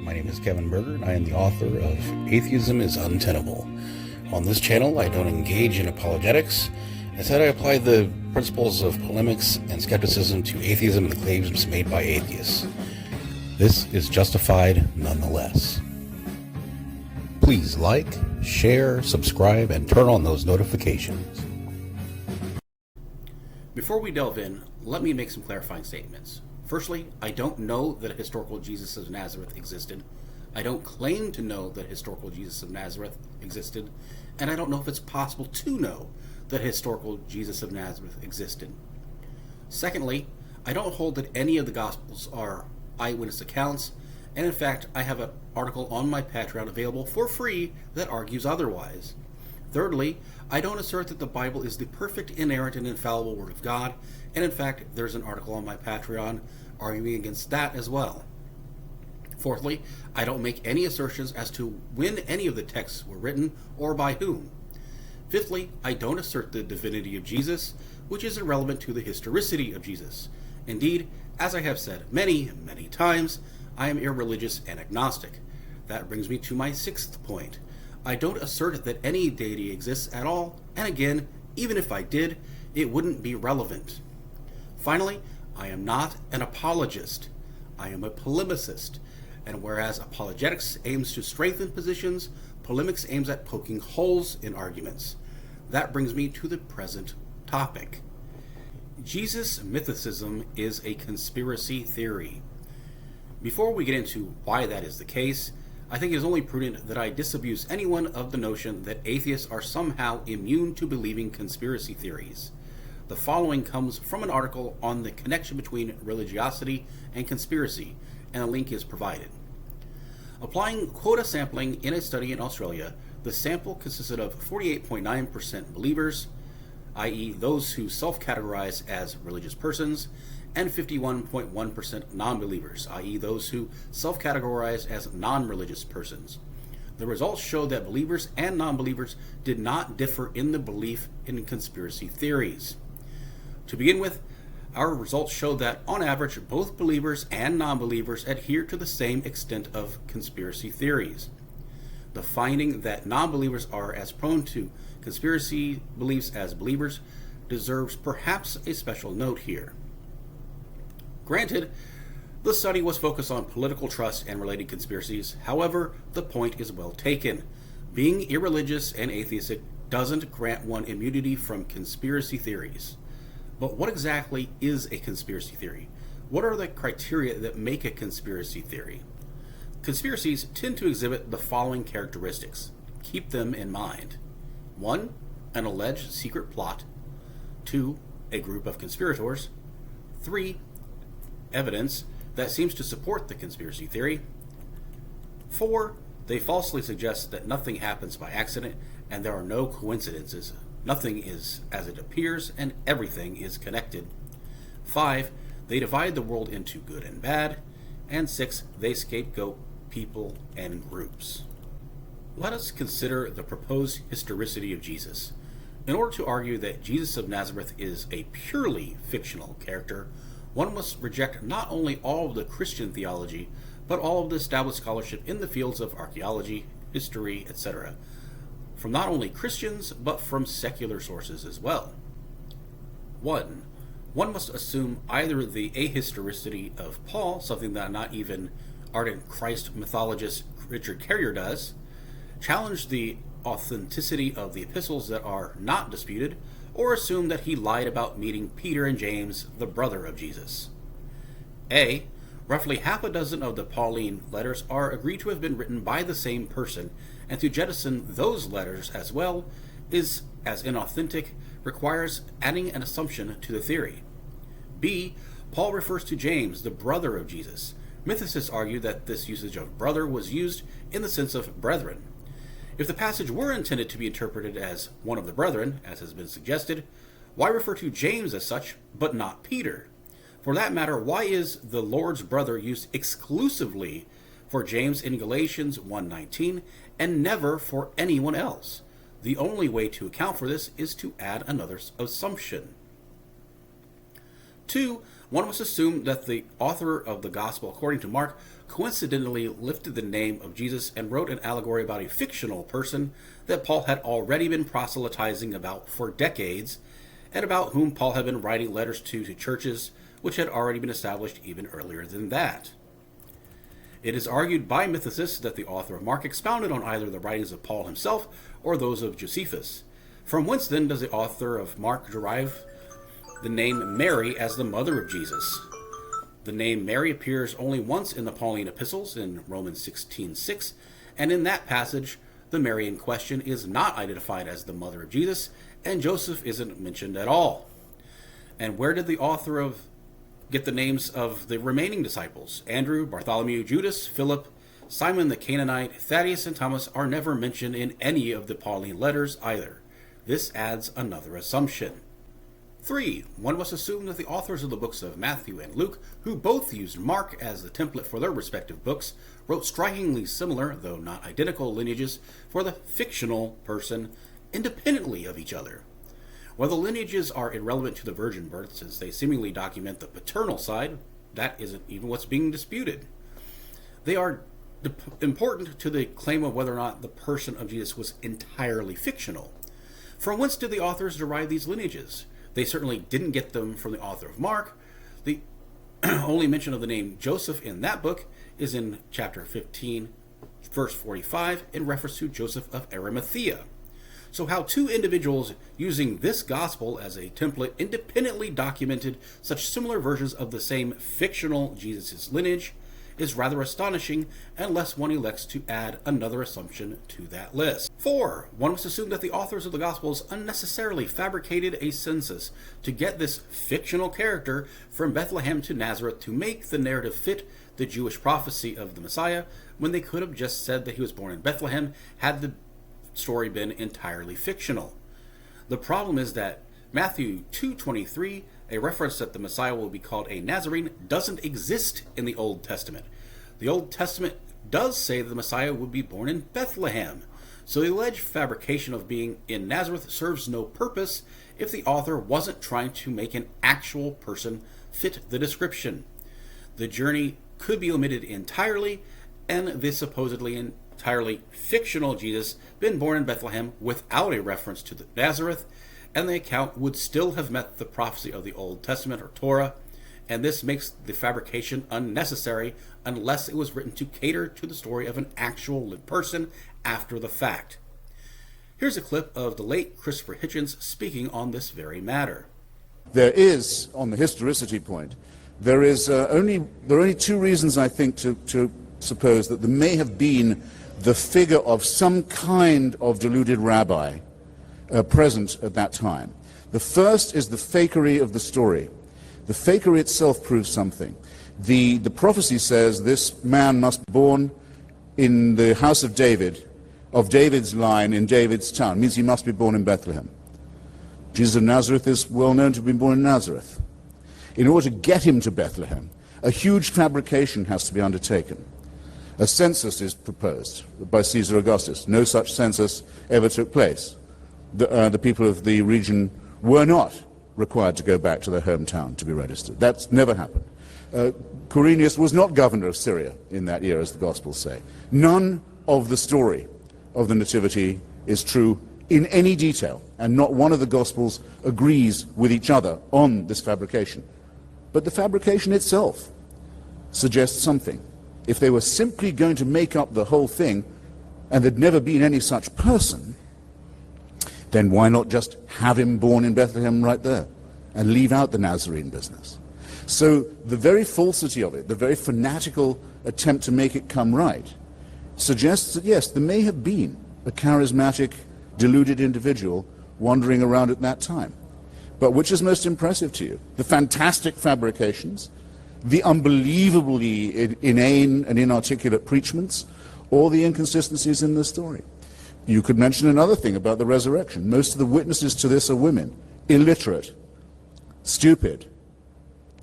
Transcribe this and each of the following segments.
My name is Kevin Berger, and I am the author of Atheism Is Untenable. On this channel, I don't engage in apologetics. Instead, I apply the principles of polemics and skepticism to atheism and the claims made by atheists. This is Justified Nonetheless. Please like, share, subscribe, and turn on those notifications. Before we delve in, let me make some clarifying statements. Firstly, I don't know that a historical Jesus of Nazareth existed. I don't claim to know that a historical Jesus of Nazareth existed. And I don't know if it's possible to know that a historical Jesus of Nazareth existed. Secondly, I don't hold that any of the Gospels are eyewitness accounts. And in fact, I have an article on my Patron available for free that argues otherwise. Thirdly, I don't assert that the Bible is the perfect, inerrant, and infallible Word of God, and in fact, there's an article on my Patreon arguing against that as well. Fourthly, I don't make any assertions as to when any of the texts were written or by whom. Fifthly, I don't assert the divinity of Jesus, which is irrelevant to the historicity of Jesus. Indeed, as I have said many, many times, I am irreligious and agnostic. That brings me to my sixth point. I don't assert that any deity exists at all, and again, even if I did, it wouldn't be relevant. Finally, I am not an apologist. I am a polemicist, and whereas apologetics aims to strengthen positions, polemics aims at poking holes in arguments. That brings me to the present topic. Jesus' mythicism is a conspiracy theory. Before we get into why that is the case, I think it is only prudent that I disabuse anyone of the notion that atheists are somehow immune to believing conspiracy theories. The following comes from an article on the connection between religiosity and conspiracy, and a link is provided. Applying quota sampling in a study in Australia, the sample consisted of 48.9% believers, i.e. those who self-categorize as religious persons, and 51.1% non-believers, i.e. those who self-categorize as non-religious persons. The results showed that believers and non-believers did not differ in the belief in conspiracy theories. To begin with, our results showed that, on average, both believers and non-believers adhere to the same extent of conspiracy theories. The finding that non-believers are as prone to conspiracy beliefs as believers deserves perhaps a special note here. Granted, the study was focused on political trust and related conspiracies. However, the point is well taken. Being irreligious and atheistic doesn't grant one immunity from conspiracy theories. But what exactly is a conspiracy theory? What are the criteria that make a conspiracy theory? Conspiracies tend to exhibit the following characteristics. Keep them in mind. 1. An alleged secret plot. 2. A group of conspirators. 3. Evidence that seems to support the conspiracy theory. 4. They falsely suggest that nothing happens by accident and there are no coincidences. Nothing is as it appears and everything is connected. 5. They divide the world into good and bad. And 6. They scapegoat people and groups. Let us consider the proposed historicity of Jesus. In order to argue that Jesus of Nazareth is a purely fictional character, one must reject not only all of the Christian theology, but all of the established scholarship in the fields of archaeology, history, etc., from not only Christians, but from secular sources as well. 1. One must assume either the ahistoricity of Paul, something that not even ardent Christ mythologist Richard Carrier does, challenge the authenticity of the epistles that are not disputed, or assume that he lied about meeting Peter and James, the brother of Jesus. A. Roughly half a dozen of the Pauline letters are agreed to have been written by the same person, and to jettison those letters as well is, as inauthentic, requires adding an assumption to the theory. B. Paul refers to James, the brother of Jesus. Mythicists argue that this usage of brother was used in the sense of brethren. If the passage were intended to be interpreted as one of the brethren, as has been suggested, why refer to James as such, but not Peter? For that matter, why is the Lord's brother used exclusively for James in Galatians 1:19 and never for anyone else? The only way to account for this is to add another assumption. 2. One must assume that the author of the Gospel according to Mark coincidentally lifted the name of Jesus and wrote an allegory about a fictional person that Paul had already been proselytizing about for decades, and about whom Paul had been writing letters to churches which had already been established even earlier than that. It is argued by mythicists that the author of Mark expounded on either the writings of Paul himself or those of Josephus. From whence then does the author of Mark derive the name Mary as the mother of Jesus? The name Mary appears only once in the Pauline epistles in Romans 16:6, and in that passage, the Mary in question is not identified as the mother of Jesus, and Joseph isn't mentioned at all. And where did the author get the names of the remaining disciples? Andrew, Bartholomew, Judas, Philip, Simon the Canaanite, Thaddeus, and Thomas are never mentioned in any of the Pauline letters either. This adds another assumption. 3. One must assume that the authors of the books of Matthew and Luke, who both used Mark as the template for their respective books, wrote strikingly similar, though not identical, lineages for the fictional person independently of each other. While the lineages are irrelevant to the virgin birth, since they seemingly document the paternal side, that isn't even what's being disputed. They are important to the claim of whether or not the person of Jesus was entirely fictional. From whence did the authors derive these lineages? They certainly didn't get them from the author of Mark. The only mention of the name Joseph in that book is in chapter 15, verse 45, in reference to Joseph of Arimathea. So how two individuals using this gospel as a template independently documented such similar versions of the same fictional Jesus' lineage is rather astonishing, unless one elects to add another assumption to that list. 4. One must assume that the authors of the Gospels unnecessarily fabricated a census to get this fictional character from Bethlehem to Nazareth to make the narrative fit the Jewish prophecy of the Messiah, when they could have just said that he was born in Bethlehem had the story been entirely fictional. The problem is that Matthew 2:23, a reference that the Messiah will be called a Nazarene, doesn't exist in the Old Testament. The Old Testament does say that the Messiah would be born in Bethlehem, so the alleged fabrication of being in Nazareth serves no purpose if the author wasn't trying to make an actual person fit the description. The journey could be omitted entirely, and the supposedly entirely fictional Jesus been born in Bethlehem without a reference to the Nazareth, and the account would still have met the prophecy of the Old Testament or Torah, and this makes the fabrication unnecessary unless it was written to cater to the story of an actual person after the fact. Here's a clip of the late Christopher Hitchens speaking on this very matter. There is, on the historicity point, there are only two reasons, I think, to suppose that there may have been the figure of some kind of deluded rabbi present at that time. The first is the fakery of the story. The fakery itself proves something. The prophecy says this man must be born in the house of David, of David's line in David's town. It means he must be born in Bethlehem. Jesus of Nazareth is well known to have been born in Nazareth. In order to get him to Bethlehem, a huge fabrication has to be undertaken. A census is proposed by Caesar Augustus. No such census ever took place. The people of the region were not required to go back to their hometown to be registered. That's never happened. Quirinius was not governor of Syria in that year, as the Gospels say. None of the story of the Nativity is true in any detail, and not one of the Gospels agrees with each other on this fabrication. But the fabrication itself suggests something. If they were simply going to make up the whole thing, and there'd never been any such person, then why not just have him born in Bethlehem right there and leave out the Nazarene business? So the very falsity of it, the very fanatical attempt to make it come right, suggests that yes, there may have been a charismatic, deluded individual wandering around at that time. But which is most impressive to you? The fantastic fabrications, the unbelievably inane and inarticulate preachments, or the inconsistencies in the story? You could mention another thing about the resurrection. Most of the witnesses to this are women, illiterate, stupid,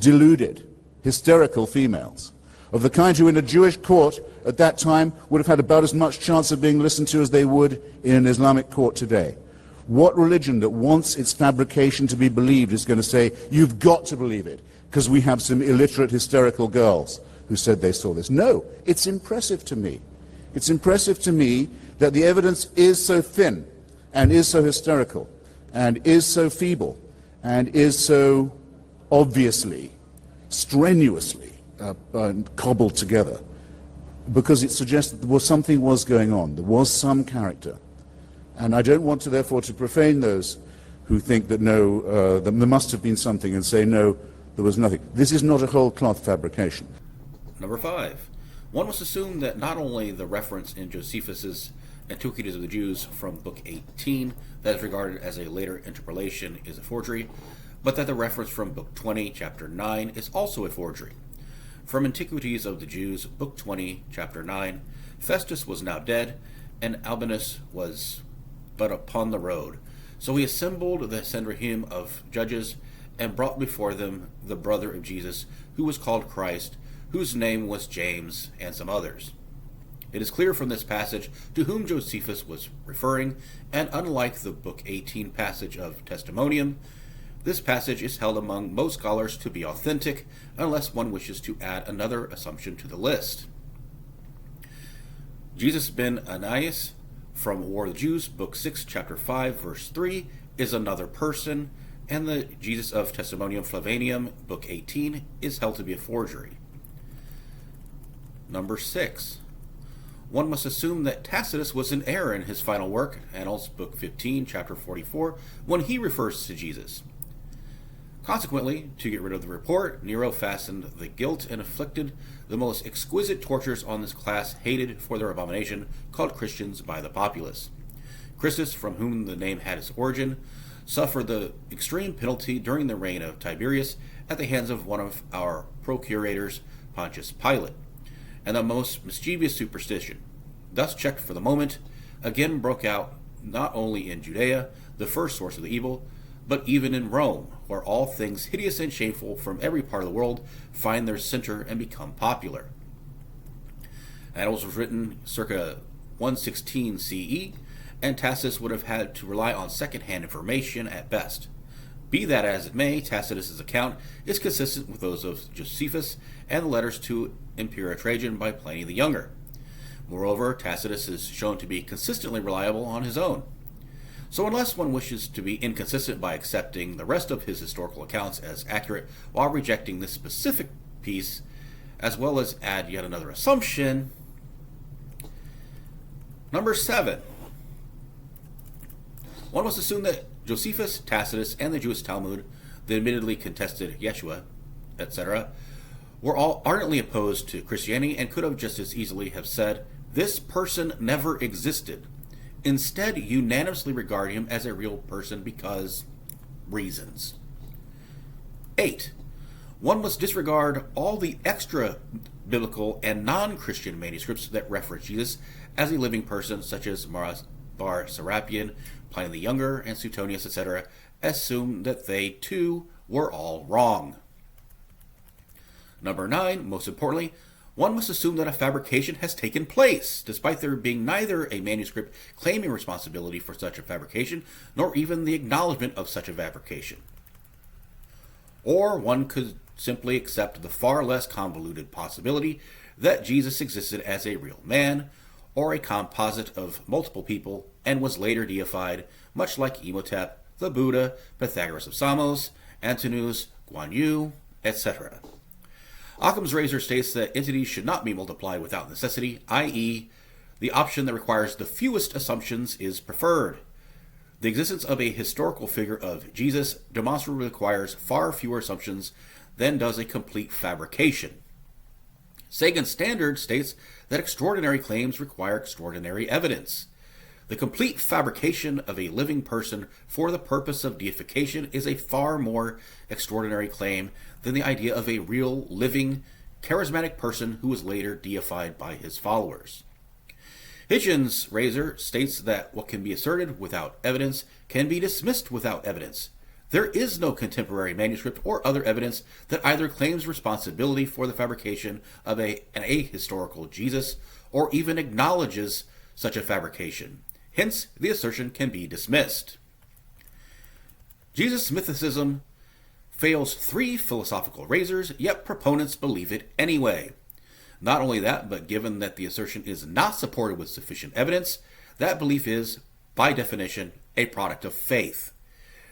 deluded, hysterical females, of the kind who in a Jewish court at that time would have had about as much chance of being listened to as they would in an Islamic court today. What religion that wants its fabrication to be believed is going to say, you've got to believe it? because we have some illiterate hysterical girls who said they saw this. No, it's impressive to me. It's impressive to me that the evidence is so thin and is so hysterical and is so feeble and is so obviously, strenuously cobbled together, because it suggests that something was going on. There was some character. And I don't want to, therefore, to profane those who think that no, there must have been something, and say, no, there was nothing. This is not a whole cloth fabrication. Number 5. One must assume that not only the reference in Josephus's Antiquities of the Jews from Book 18 that is regarded as a later interpolation is a forgery, but that the reference from Book 20, Chapter 9 is also a forgery. From Antiquities of the Jews, Book 20, Chapter 9, Festus was now dead, and Albinus was but upon the road. So he assembled the Sanhedrim of judges, and brought before them the brother of Jesus, who was called Christ, whose name was James, and some others. It is clear from this passage to whom Josephus was referring, and unlike the Book 18 passage of Testimonium, this passage is held among most scholars to be authentic, unless one wishes to add another assumption to the list. Jesus ben Ananias from War of the Jews, Book 6, Chapter 5, Verse 3, is another person, and the Jesus of Testimonium Flavanium, Book 18, is held to be a forgery. Number 6. One must assume that Tacitus was in error in his final work, Annals, Book 15, Chapter 44, when he refers to Jesus. Consequently, to get rid of the report, Nero fastened the guilt and inflicted the most exquisite tortures on this class hated for their abomination, called Christians by the populace. Christus, from whom the name had its origin, suffered the extreme penalty during the reign of Tiberius at the hands of one of our procurators, Pontius Pilate, and the most mischievous superstition, thus checked for the moment, again broke out not only in Judea, the first source of the evil, but even in Rome, where all things hideous and shameful from every part of the world find their center and become popular. Annals was written circa 116 CE, and Tacitus would have had to rely on second-hand information at best. Be that as it may, Tacitus's account is consistent with those of Josephus and the letters to Emperor Trajan by Pliny the Younger. Moreover, Tacitus is shown to be consistently reliable on his own. So unless one wishes to be inconsistent by accepting the rest of his historical accounts as accurate while rejecting this specific piece, as well as add yet another assumption. Number 7. One must assume that Josephus, Tacitus, and the Jewish Talmud, the admittedly contested Yeshua, etc., were all ardently opposed to Christianity and could have just as easily have said, "This person never existed." Instead, unanimously regard him as a real person because reasons. 8. One must disregard all the extra-biblical and non-Christian manuscripts that reference Jesus as a living person, such as Bar Serapion, Pliny the Younger, and Suetonius, etc., assume that they, too, were all wrong. Number 9, most importantly, one must assume that a fabrication has taken place, despite there being neither a manuscript claiming responsibility for such a fabrication, nor even the acknowledgement of such a fabrication. Or one could simply accept the far less convoluted possibility that Jesus existed as a real man, or a composite of multiple people, and was later deified, much like Imhotep, the Buddha, Pythagoras of Samos, Antinous, Guan Yu, etc. Occam's razor states that entities should not be multiplied without necessity, i.e., the option that requires the fewest assumptions is preferred. The existence of a historical figure of Jesus demonstrably requires far fewer assumptions than does a complete fabrication. Sagan's standard states that extraordinary claims require extraordinary evidence. The complete fabrication of a living person for the purpose of deification is a far more extraordinary claim than the idea of a real, living, charismatic person who was later deified by his followers. Hitchens' razor states that what can be asserted without evidence can be dismissed without evidence. There is no contemporary manuscript or other evidence that either claims responsibility for the fabrication of an ahistorical Jesus or even acknowledges such a fabrication. Hence, the assertion can be dismissed. Jesus' mythicism fails 3 philosophical razors, yet proponents believe it anyway. Not only that, but given that the assertion is not supported with sufficient evidence, that belief is, by definition, a product of faith.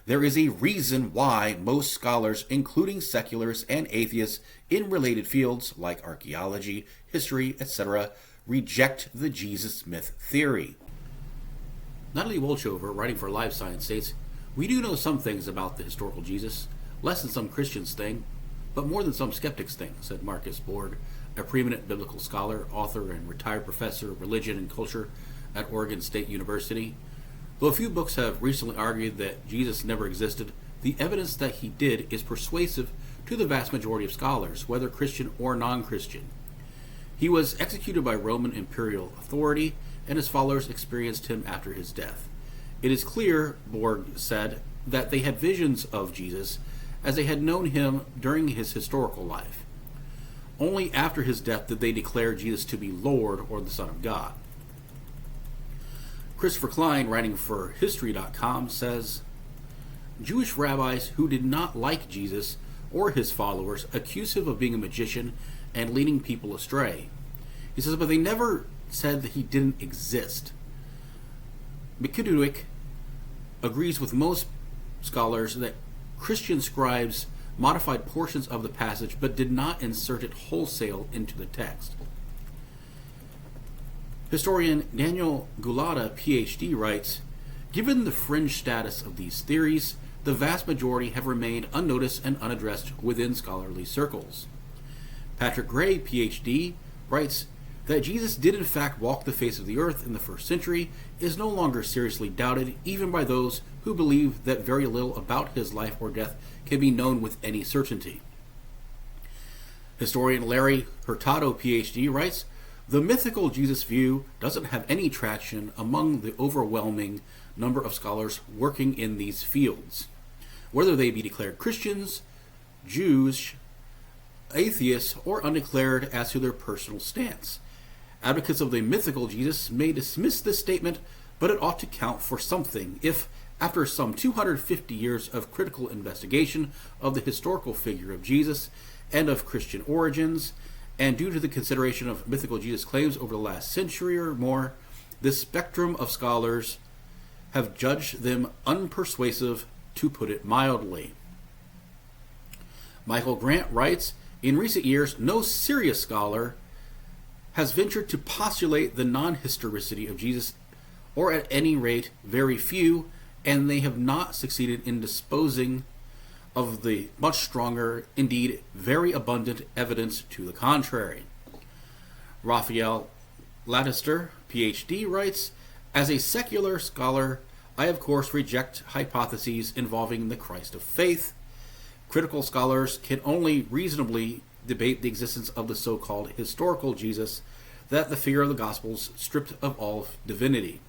There is a reason why most scholars, including secularists and atheists in related fields like archaeology, history, etc., reject the Jesus myth theory. Natalie Wolchover, writing for Live Science, states, "We do know some things about the historical Jesus, less than some Christians think, but more than some skeptics think," said Marcus Board, a preeminent biblical scholar, author, and retired professor of religion and culture at Oregon State University. Though a few books have recently argued that Jesus never existed, the evidence that he did is persuasive to the vast majority of scholars, whether Christian or non-Christian. He was executed by Roman imperial authority, and his followers experienced him after his death. It is clear, Borg said, that they had visions of Jesus as they had known him during his historical life. Only after his death did they declare Jesus to be Lord or the Son of God. Christopher Klein, writing for History.com, says, "Jewish rabbis who did not like Jesus or his followers accused him of being a magician and leading people astray." He says, but they never said that he didn't exist. McKidwick agrees with most scholars that Christian scribes modified portions of the passage but did not insert it wholesale into the text. Historian Daniel Gulata, PhD, writes, "Given the fringe status of these theories, the vast majority have remained unnoticed and unaddressed within scholarly circles." Patrick Gray, PhD, writes that Jesus did in fact walk the face of the earth in the first century is no longer seriously doubted even by those who believe that very little about his life or death can be known with any certainty. Historian Larry Hurtado, PhD, writes, "The mythical Jesus view doesn't have any traction among the overwhelming number of scholars working in these fields, whether they be declared Christians, Jews, atheists, or undeclared as to their personal stance. Advocates of the mythical Jesus may dismiss this statement, but it ought to count for something if, after some 250 years of critical investigation of the historical figure of Jesus and of Christian origins, and due to the consideration of mythical Jesus claims over the last century or more, this spectrum of scholars have judged them unpersuasive, to put it mildly." Michael Grant writes, "In recent years, no serious scholar has ventured to postulate the non-historicity of Jesus, or at any rate, very few, and they have not succeeded in disposing of the much stronger, indeed very abundant evidence to the contrary." Raphael Lattister, PhD, writes, "As a secular scholar, I of course reject hypotheses involving the Christ of faith. Critical scholars can only reasonably debate the existence of the so-called historical Jesus, that the figure of the Gospels stripped of all divinity.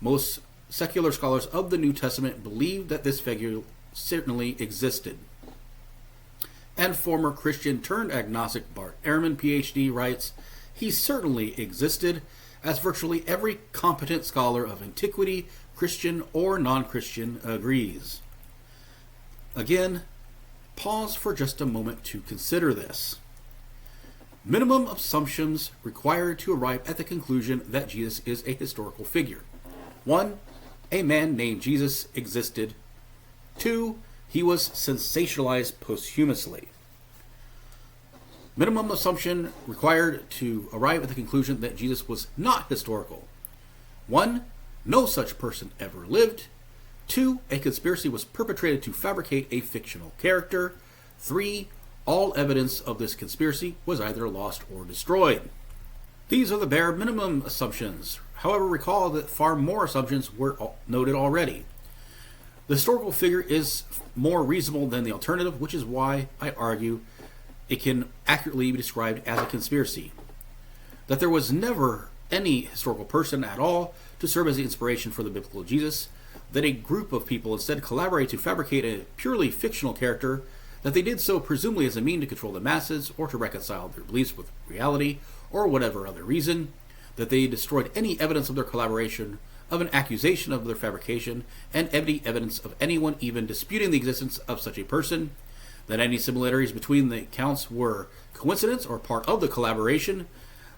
Most secular scholars of the New Testament believe that this figure certainly existed." And former Christian turned agnostic Bart Ehrman, PhD, writes, "He certainly existed, as virtually every competent scholar of antiquity, Christian or non-Christian, agrees." Again, pause for just a moment to consider this. Minimum assumptions required to arrive at the conclusion that Jesus is a historical figure. 1. A man named Jesus existed. 2. He was sensationalized posthumously. Minimum assumption required to arrive at the conclusion that Jesus was not historical. 1. No such person ever lived. 2. A conspiracy was perpetrated to fabricate a fictional character. 3. All evidence of this conspiracy was either lost or destroyed. These are the bare minimum assumptions. However, recall that far more assumptions were noted already. The historical figure is more reasonable than the alternative, which is why I argue it can accurately be described as a conspiracy. That there was never any historical person at all to serve as the inspiration for the biblical Jesus, that a group of people instead collaborated to fabricate a purely fictional character, that they did so presumably as a mean to control the masses or to reconcile their beliefs with reality or whatever other reason, that they destroyed any evidence of their collaboration of an accusation of their fabrication, and any evidence of anyone even disputing the existence of such a person, that any similarities between the accounts were coincidence or part of the collaboration,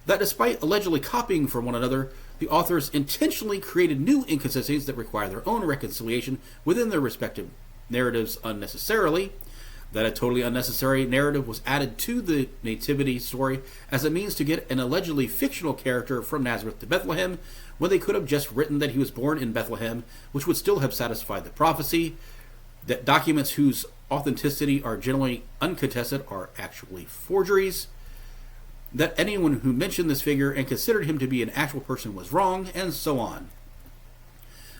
that despite allegedly copying from one another, the authors intentionally created new inconsistencies that require their own reconciliation within their respective narratives unnecessarily, that a totally unnecessary narrative was added to the nativity story as a means to get an allegedly fictional character from Nazareth to Bethlehem, when they could have just written that he was born in Bethlehem, which would still have satisfied the prophecy, that documents whose authenticity are generally uncontested are actually forgeries, that anyone who mentioned this figure and considered him to be an actual person was wrong, and so on.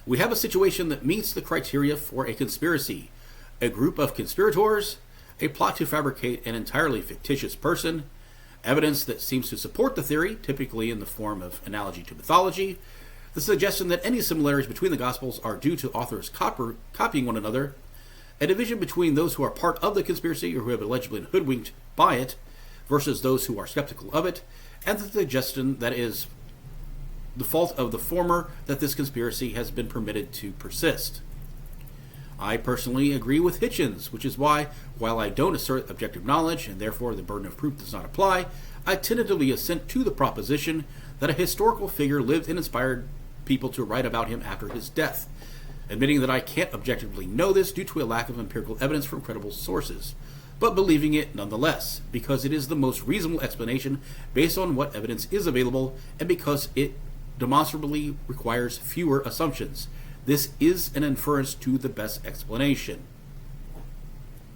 We have a situation that meets the criteria for a conspiracy: a group of conspirators, a plot to fabricate an entirely fictitious person, evidence that seems to support the theory, typically in the form of analogy to mythology, the suggestion that any similarities between the Gospels are due to authors copying one another, a division between those who are part of the conspiracy or who have allegedly been hoodwinked by it versus those who are skeptical of it, and the suggestion that it is the fault of the former that this conspiracy has been permitted to persist. I personally agree with Hitchens, which is why, while I don't assert objective knowledge and therefore the burden of proof does not apply, I tentatively assent to the proposition that a historical figure lived and inspired people to write about him after his death, admitting that I can't objectively know this due to a lack of empirical evidence from credible sources, but believing it nonetheless, because it is the most reasonable explanation based on what evidence is available, and because it demonstrably requires fewer assumptions. This is an inference to the best explanation.